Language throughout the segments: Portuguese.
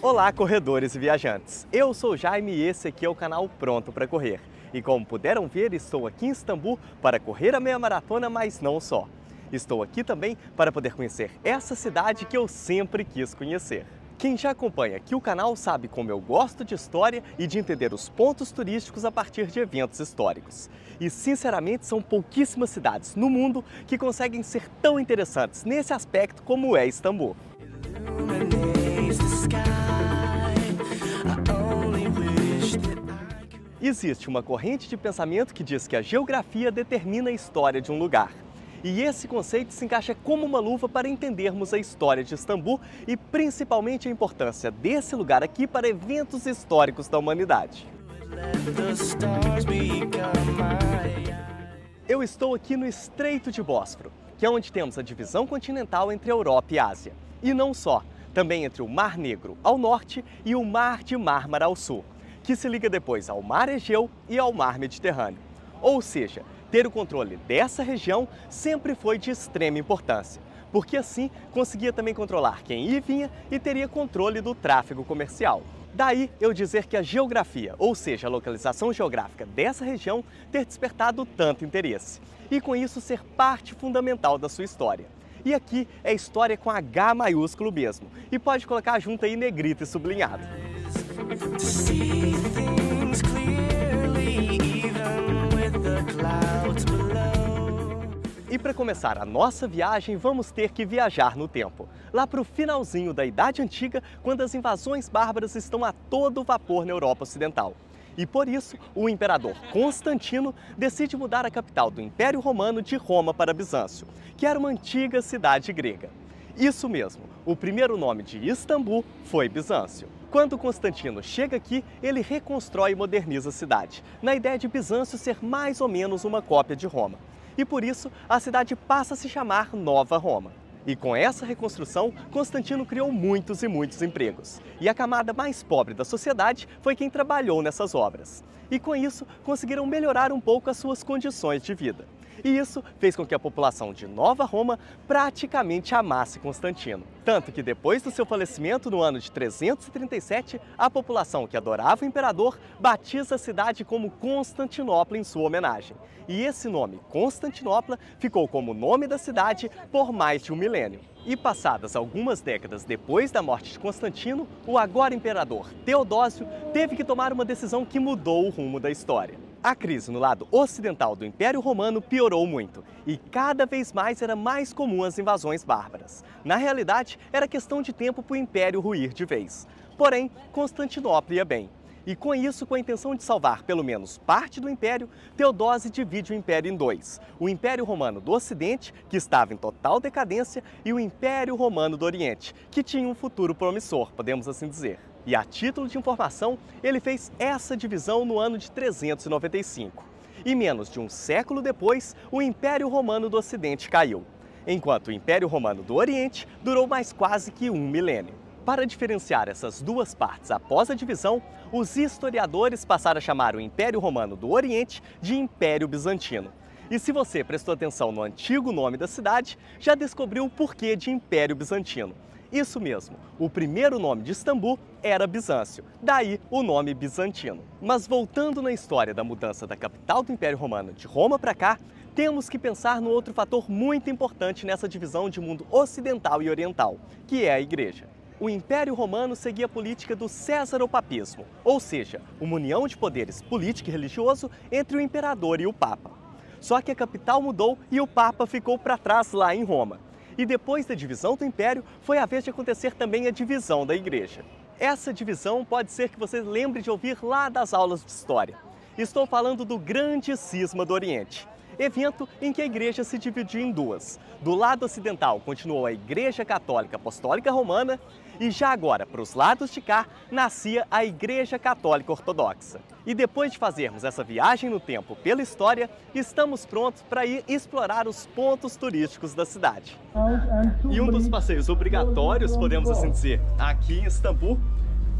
Olá, corredores e viajantes! Eu sou o Jaime e esse aqui é o canal Pronto para Correr. E como puderam ver, estou aqui em Istambul para correr a meia maratona, mas não só. Estou aqui também para poder conhecer essa cidade que eu sempre quis conhecer. Quem já acompanha aqui o canal sabe como eu gosto de história e de entender os pontos turísticos a partir de eventos históricos. E sinceramente são pouquíssimas cidades no mundo que conseguem ser tão interessantes nesse aspecto como é Istambul. Existe uma corrente de pensamento que diz que a geografia determina a história de um lugar. E esse conceito se encaixa como uma luva para entendermos a história de Istambul e principalmente a importância desse lugar aqui para eventos históricos da humanidade. Eu estou aqui no Estreito de Bósforo, que é onde temos a divisão continental entre a Europa e a Ásia. E não só, também entre o Mar Negro ao norte e o Mar de Mármara ao sul, que se liga depois ao Mar Egeu e ao Mar Mediterrâneo. Ou seja, ter o controle dessa região sempre foi de extrema importância, porque assim conseguia também controlar quem ia e vinha e teria controle do tráfego comercial. Daí eu dizer que a geografia, ou seja, a localização geográfica dessa região, ter despertado tanto interesse, e com isso ser parte fundamental da sua história. E aqui é história com H maiúsculo mesmo, e pode colocar junto aí negrito e sublinhado. E para começar a nossa viagem, vamos ter que viajar no tempo, lá para o finalzinho da Idade Antiga, quando as invasões bárbaras estão a todo vapor na Europa Ocidental. E por isso, o imperador Constantino decide mudar a capital do Império Romano de Roma para Bizâncio, que era uma antiga cidade grega. Isso mesmo, o primeiro nome de Istambul foi Bizâncio. Quando Constantino chega aqui, ele reconstrói e moderniza a cidade, na ideia de Bizâncio ser mais ou menos uma cópia de Roma. E por isso, a cidade passa a se chamar Nova Roma. E com essa reconstrução, Constantino criou muitos e muitos empregos. E a camada mais pobre da sociedade foi quem trabalhou nessas obras. E com isso, conseguiram melhorar um pouco as suas condições de vida. E isso fez com que a população de Nova Roma praticamente amasse Constantino. Tanto que depois do seu falecimento no ano de 337, a população que adorava o imperador batiza a cidade como Constantinopla em sua homenagem. E esse nome, Constantinopla, ficou como nome da cidade por mais de um milênio. E passadas algumas décadas depois da morte de Constantino, o agora imperador Teodósio teve que tomar uma decisão que mudou o rumo da história. A crise no lado ocidental do Império Romano piorou muito e cada vez mais era mais comum as invasões bárbaras. Na realidade, era questão de tempo para o Império ruir de vez. Porém, Constantinopla ia bem. E com isso, com a intenção de salvar pelo menos parte do Império, Teodósio divide o Império em dois. O Império Romano do Ocidente, que estava em total decadência, e o Império Romano do Oriente, que tinha um futuro promissor, podemos assim dizer. E a título de informação, ele fez essa divisão no ano de 395. E menos de um século depois, o Império Romano do Ocidente caiu, enquanto o Império Romano do Oriente durou mais quase que um milênio. Para diferenciar essas duas partes após a divisão, os historiadores passaram a chamar o Império Romano do Oriente de Império Bizantino. E se você prestou atenção no antigo nome da cidade, já descobriu o porquê de Império Bizantino. Isso mesmo, o primeiro nome de Istambul era Bizâncio, daí o nome bizantino. Mas voltando na história da mudança da capital do Império Romano de Roma para cá, temos que pensar no outro fator muito importante nessa divisão de mundo ocidental e oriental, que é a Igreja. O Império Romano seguia a política do césaropapismo, ou seja, uma união de poderes político e religioso entre o imperador e o Papa. Só que a capital mudou e o Papa ficou para trás lá em Roma. E depois da divisão do Império, foi a vez de acontecer também a divisão da Igreja. Essa divisão pode ser que você lembre de ouvir lá das aulas de História. Estou falando do Grande Cisma do Oriente, evento em que a Igreja se dividiu em duas. Do lado ocidental continuou a Igreja Católica Apostólica Romana e já agora, para os lados de cá, nascia a Igreja Católica Ortodoxa. E depois de fazermos essa viagem no tempo pela história, estamos prontos para ir explorar os pontos turísticos da cidade. E um dos passeios obrigatórios, podemos assim dizer, aqui em Istambul,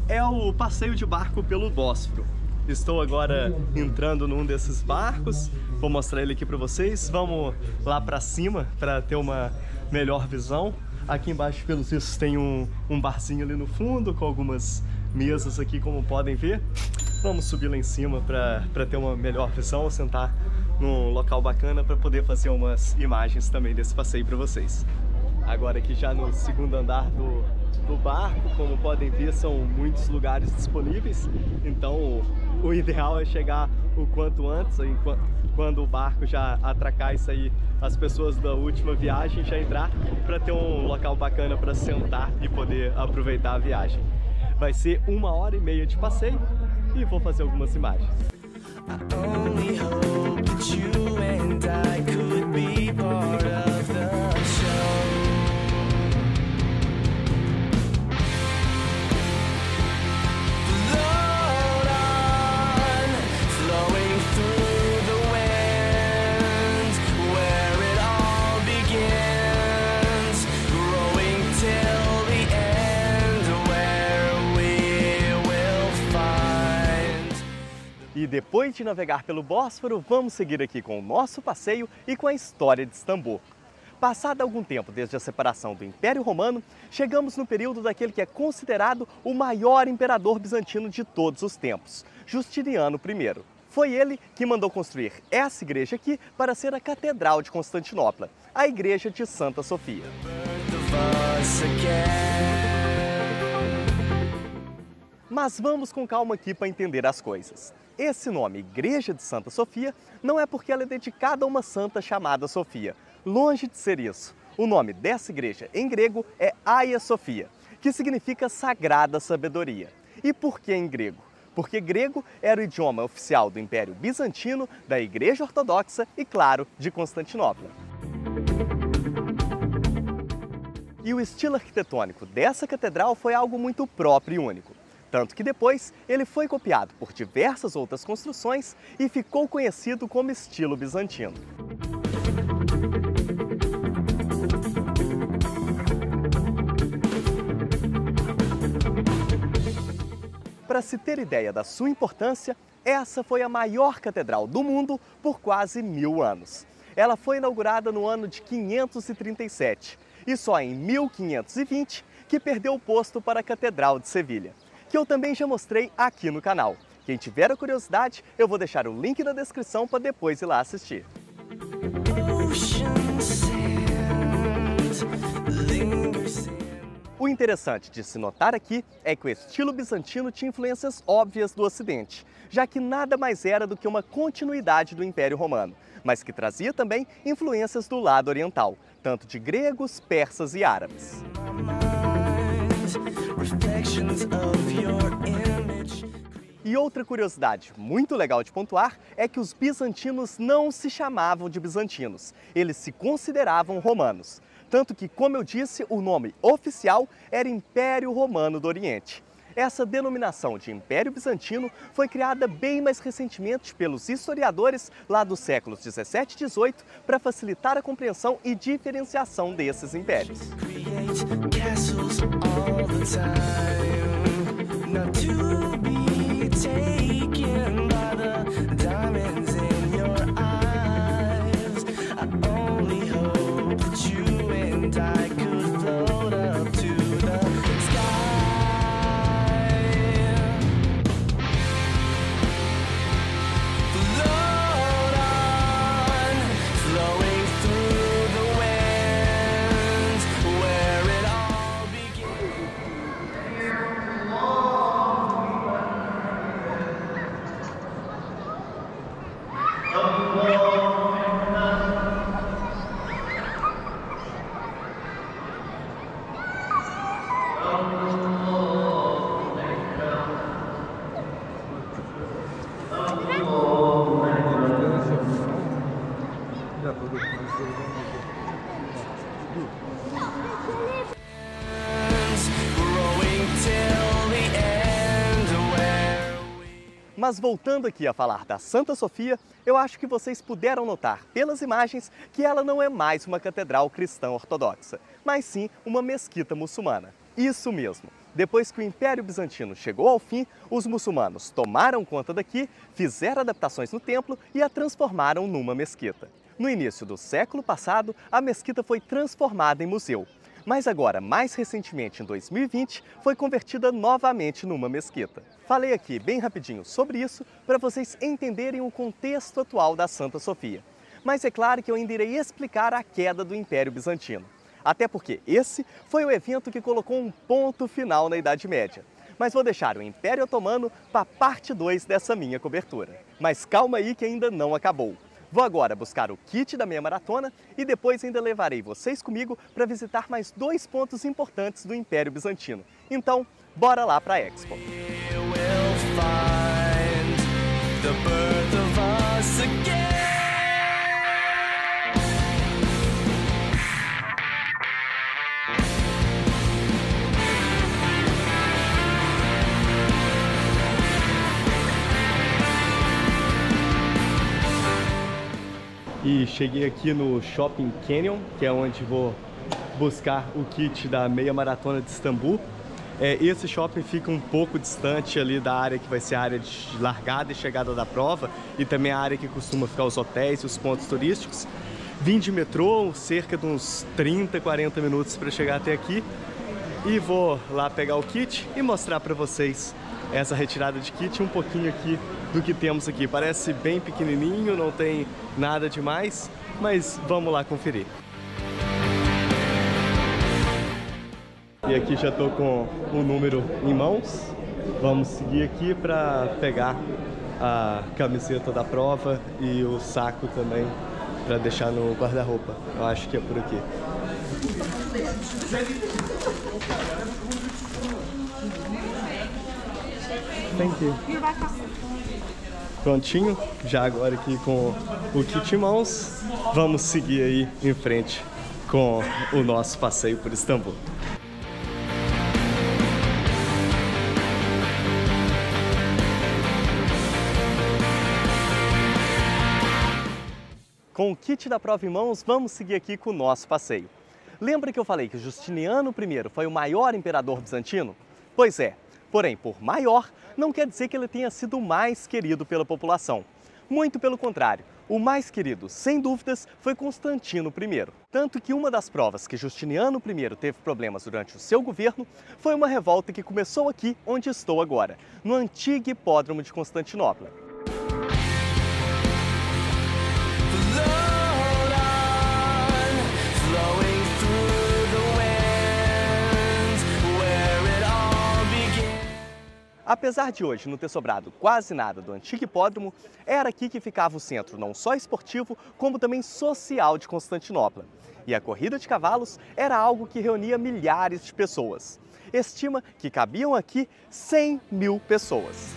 é o passeio de barco pelo Bósforo. Estou agora entrando num desses barcos, vou mostrar ele aqui para vocês. Vamos lá para cima para ter uma melhor visão. Aqui embaixo, pelos vistos, tem um barzinho ali no fundo, com algumas mesas aqui, como podem ver. Vamos subir lá em cima para ter uma melhor visão, sentar num local bacana para poder fazer umas imagens também desse passeio para vocês. Agora aqui já no segundo andar do barco, como podem ver, são muitos lugares disponíveis, então o ideal é chegar o quanto antes, quando o barco já atracar e sair as pessoas da última viagem, já entrar para ter um local bacana para sentar e poder aproveitar a viagem. Vai ser 1h30 de passeio e vou fazer algumas imagens. E depois de navegar pelo Bósforo, vamos seguir aqui com o nosso passeio e com a história de Istambul. Passado algum tempo desde a separação do Império Romano, chegamos no período daquele que é considerado o maior imperador bizantino de todos os tempos, Justiniano I. Foi ele que mandou construir essa igreja aqui para ser a Catedral de Constantinopla, a Igreja de Santa Sofia. Mas vamos com calma aqui para entender as coisas. Esse nome, Igreja de Santa Sofia, não é porque ela é dedicada a uma santa chamada Sofia. Longe de ser isso. O nome dessa igreja em grego é Hagia Sophia, que significa Sagrada Sabedoria. E por que em grego? Porque grego era o idioma oficial do Império Bizantino, da Igreja Ortodoxa e, claro, de Constantinopla. E o estilo arquitetônico dessa catedral foi algo muito próprio e único. Tanto que depois ele foi copiado por diversas outras construções e ficou conhecido como estilo bizantino. Para se ter ideia da sua importância, essa foi a maior catedral do mundo por quase 1000 anos. Ela foi inaugurada no ano de 537 e só em 1520 que perdeu o posto para a Catedral de Sevilha, que eu também já mostrei aqui no canal. Quem tiver a curiosidade, eu vou deixar o link na descrição para depois ir lá assistir. O interessante de se notar aqui é que o estilo bizantino tinha influências óbvias do Ocidente, já que nada mais era do que uma continuidade do Império Romano, mas que trazia também influências do lado oriental, tanto de gregos, persas e árabes. E outra curiosidade muito legal de pontuar é que os bizantinos não se chamavam de bizantinos, eles se consideravam romanos. Tanto que, como eu disse, o nome oficial era Império Romano do Oriente. Essa denominação de Império Bizantino foi criada bem mais recentemente pelos historiadores lá dos séculos 17 e 18 para facilitar a compreensão e diferenciação desses impérios. Mas voltando aqui a falar da Santa Sofia, eu acho que vocês puderam notar pelas imagens que ela não é mais uma catedral cristã ortodoxa, mas sim uma mesquita muçulmana. Isso mesmo! Depois que o Império Bizantino chegou ao fim, os muçulmanos tomaram conta daqui, fizeram adaptações no templo e a transformaram numa mesquita. No início do século passado, a mesquita foi transformada em museu. Mas agora, mais recentemente, em 2020, foi convertida novamente numa mesquita. Falei aqui bem rapidinho sobre isso para vocês entenderem o contexto atual da Santa Sofia. Mas é claro que eu ainda irei explicar a queda do Império Bizantino. Até porque esse foi o evento que colocou um ponto final na Idade Média. Mas vou deixar o Império Otomano para a parte 2 dessa minha cobertura. Mas calma aí que ainda não acabou. Vou agora buscar o kit da meia maratona e depois ainda levarei vocês comigo para visitar mais 2 pontos importantes do Império Bizantino. Então, bora lá para a Expo! E cheguei aqui no Shopping Canyon, que é onde vou buscar o kit da meia maratona de Istambul. Esse shopping fica um pouco distante ali da área que vai ser a área de largada e chegada da prova e também a área que costuma ficar os hotéis e os pontos turísticos. Vim de metrô, cerca de uns 30, 40 minutos para chegar até aqui e vou lá pegar o kit e mostrar para vocês essa retirada de kit, um pouquinho aqui do que temos aqui. Parece bem pequenininho, não tem nada demais, mas vamos lá conferir. E aqui já estou com o número em mãos. Vamos seguir aqui para pegar a camiseta da prova e o saco também para deixar no guarda-roupa. Eu acho que é por aqui. Thank you. Prontinho, já agora aqui com o kit em mãos, vamos seguir aí em frente com o nosso passeio por Istambul. Com o kit da prova em mãos, vamos seguir aqui com o nosso passeio. Lembra que eu falei que Justiniano I foi o maior imperador bizantino? Pois é, porém, por maior, não quer dizer que ele tenha sido o mais querido pela população. Muito pelo contrário, o mais querido, sem dúvidas, foi Constantino I. Tanto que uma das provas que Justiniano I teve problemas durante o seu governo foi uma revolta que começou aqui onde estou agora, no antigo hipódromo de Constantinopla. Apesar de hoje não ter sobrado quase nada do antigo hipódromo, era aqui que ficava o centro não só esportivo, como também social de Constantinopla. E a corrida de cavalos era algo que reunia milhares de pessoas. Estima que cabiam aqui 100 mil pessoas.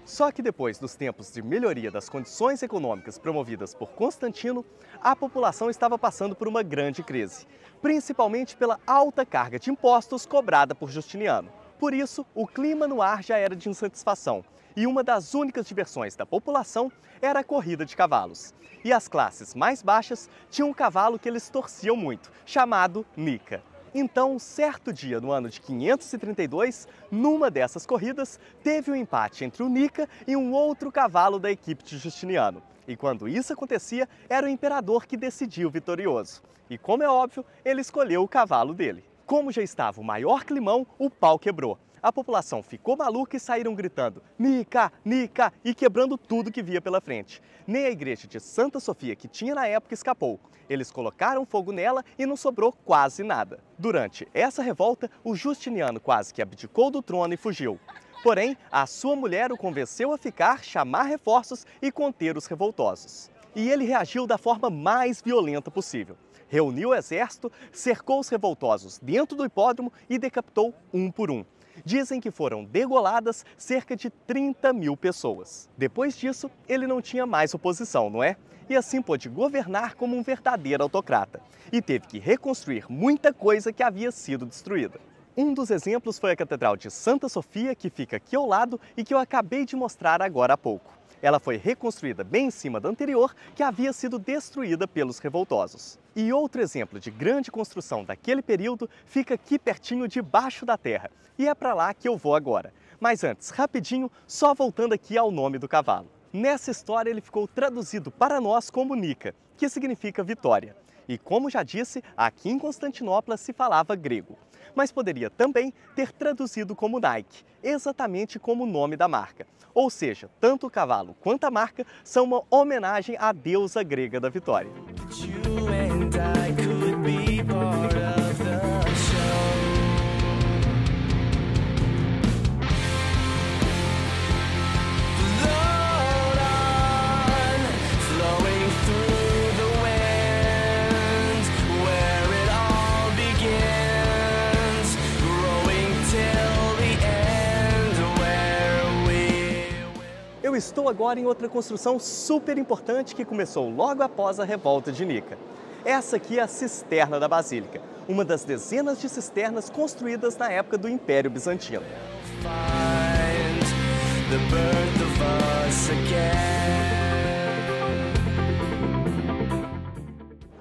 Só que depois dos tempos de melhoria das condições econômicas promovidas por Constantino, a população estava passando por uma grande crise, principalmente pela alta carga de impostos cobrada por Justiniano. Por isso, o clima no ar já era de insatisfação, e uma das únicas diversões da população era a corrida de cavalos. E as classes mais baixas tinham um cavalo que eles torciam muito, chamado Nica. Então, um certo dia, no ano de 532, numa dessas corridas, teve um empate entre o Nica e um outro cavalo da equipe de Justiniano. E quando isso acontecia, era o imperador que decidia o vitorioso. E como é óbvio, ele escolheu o cavalo dele. Como já estava o maior climão, o pau quebrou. A população ficou maluca e saíram gritando "Nica, Nica" e quebrando tudo que via pela frente. Nem a igreja de Santa Sofia, que tinha na época, escapou. Eles colocaram fogo nela e não sobrou quase nada. Durante essa revolta, o Justiniano quase que abdicou do trono e fugiu. Porém, a sua mulher o convenceu a ficar, chamar reforços e conter os revoltosos. E ele reagiu da forma mais violenta possível. Reuniu o exército, cercou os revoltosos dentro do hipódromo e decapitou um por um. Dizem que foram degoladas cerca de 30 mil pessoas. Depois disso, ele não tinha mais oposição, não é? E assim pôde governar como um verdadeiro autocrata. E teve que reconstruir muita coisa que havia sido destruída. Um dos exemplos foi a Catedral de Santa Sofia, que fica aqui ao lado e que eu acabei de mostrar agora há pouco. Ela foi reconstruída bem em cima da anterior, que havia sido destruída pelos revoltosos. E outro exemplo de grande construção daquele período fica aqui pertinho debaixo da terra. E é para lá que eu vou agora. Mas antes, rapidinho, só voltando aqui ao nome do cavalo. Nessa história ele ficou traduzido para nós como Nika, que significa vitória. E como já disse, aqui em Constantinopla se falava grego. Mas poderia também ter traduzido como Nike, exatamente como o nome da marca. Ou seja, tanto o cavalo quanto a marca são uma homenagem à deusa grega da vitória. Eu estou agora em outra construção super importante que começou logo após a revolta de Nika. Essa aqui é a Cisterna da Basílica, uma das dezenas de cisternas construídas na época do Império Bizantino.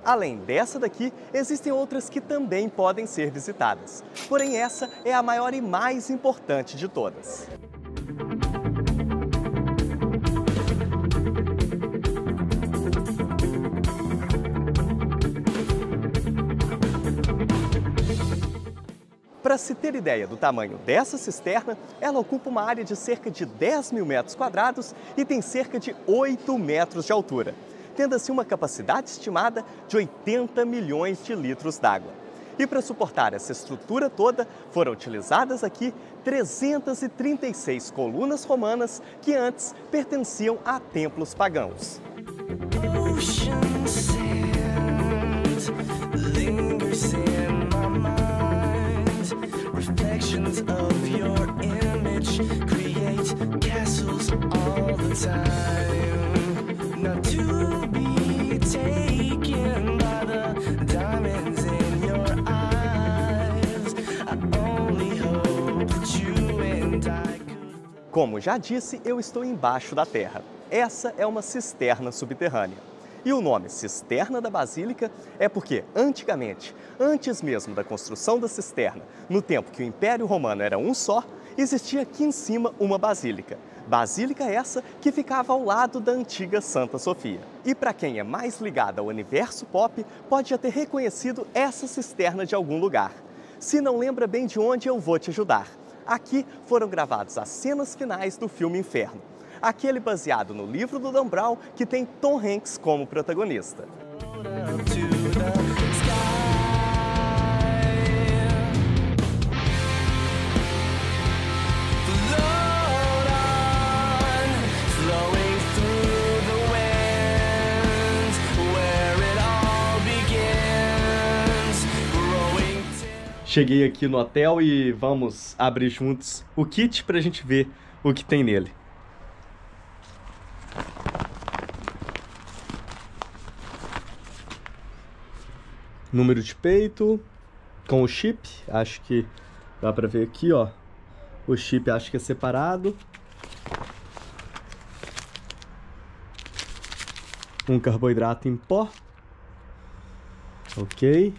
Além dessa daqui, existem outras que também podem ser visitadas. Porém, essa é a maior e mais importante de todas. Para se ter ideia do tamanho dessa cisterna, ela ocupa uma área de cerca de 10 mil metros quadrados e tem cerca de 8 metros de altura, tendo assim uma capacidade estimada de 80 milhões de litros d'água. E para suportar essa estrutura toda, foram utilizadas aqui 336 colunas romanas que antes pertenciam a templos pagãos. Of your image create castles all the time, not to be taken by the diamonds in your eyes. I only hope that you and I could... Como já disse, eu estou embaixo da terra. Essa é uma cisterna subterrânea. E o nome Cisterna da Basílica é porque, antigamente, antes mesmo da construção da cisterna, no tempo que o Império Romano era um só, existia aqui em cima uma basílica. Basílica essa que ficava ao lado da antiga Santa Sofia. E para quem é mais ligado ao universo pop, pode já ter reconhecido essa cisterna de algum lugar. Se não lembra bem de onde, eu vou te ajudar. Aqui foram gravadas as cenas finais do filme Inferno. Aquele baseado no livro do Dan Brown, que tem Tom Hanks como protagonista. Cheguei aqui no hotel e vamos abrir juntos o kit para a gente ver o que tem nele. Número de peito com o chip, acho que dá pra ver aqui, ó. O chip acho que é separado. Um carboidrato em pó. Ok.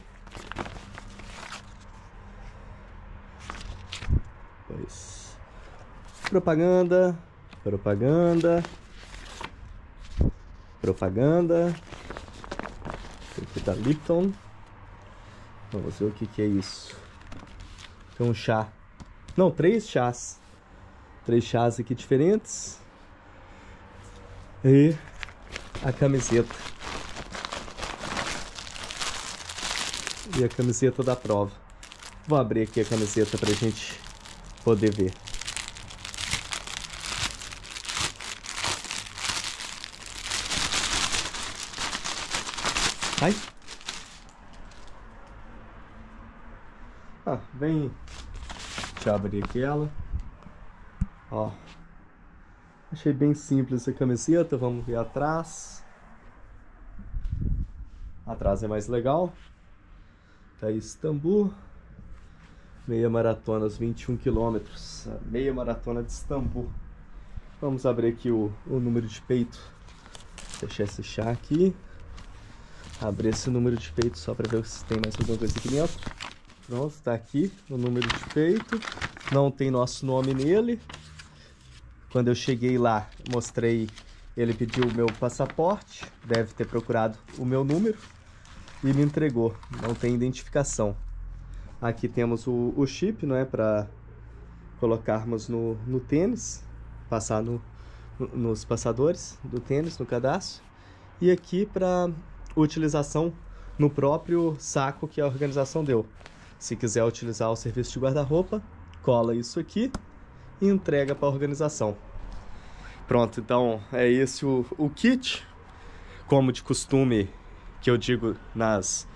Pois. Propaganda. Aqui tá Lipton. Vamos ver o que é isso. Tem um chá. Não, 3 chás. 3 chás aqui diferentes. E a camiseta. E a camiseta da prova. Vou abrir aqui a camiseta pra gente poder ver. Ai. Vem. Deixa eu abrir aqui ela. Ó. Achei bem simples essa camiseta. Vamos ver atrás. Atrás é mais legal. Tá aí Istambul. Meia maratona, os 21 quilômetros. Meia maratona de Istambul. Vamos abrir aqui o número de peito. Deixar esse chá aqui. Abrir esse número de peito só para ver se tem mais alguma coisa aqui dentro. Pronto, tá aqui o número de peito. Não tem nosso nome nele. Quando eu cheguei lá, mostrei Ele pediu o meu passaporte, deve ter procurado o meu número e me entregou. Não tem identificação. Aqui temos o chip, não é, para colocarmos no tênis, passar nos passadores do tênis, no cadastro. E aqui para utilização no próprio saco que a organização deu. Se quiser utilizar o serviço de guarda-roupa, cola isso aqui e entrega para a organização. Pronto, então é esse o kit. Como de costume, que eu digo nas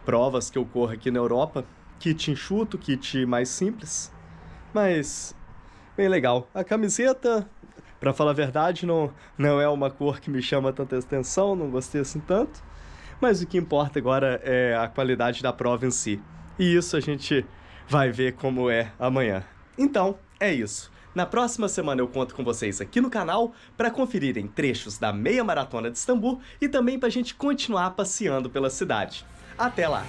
provas que eu corro aqui na Europa, kit enxuto, kit mais simples, mas bem legal. A camiseta, para falar a verdade, não é uma cor que me chama tanta atenção, não gostei assim tanto, mas o que importa agora é a qualidade da prova em si. E isso a gente vai ver como é amanhã. Então, é isso. Na próxima semana eu conto com vocês aqui no canal para conferirem trechos da meia maratona de Istambul e também para a gente continuar passeando pela cidade. Até lá!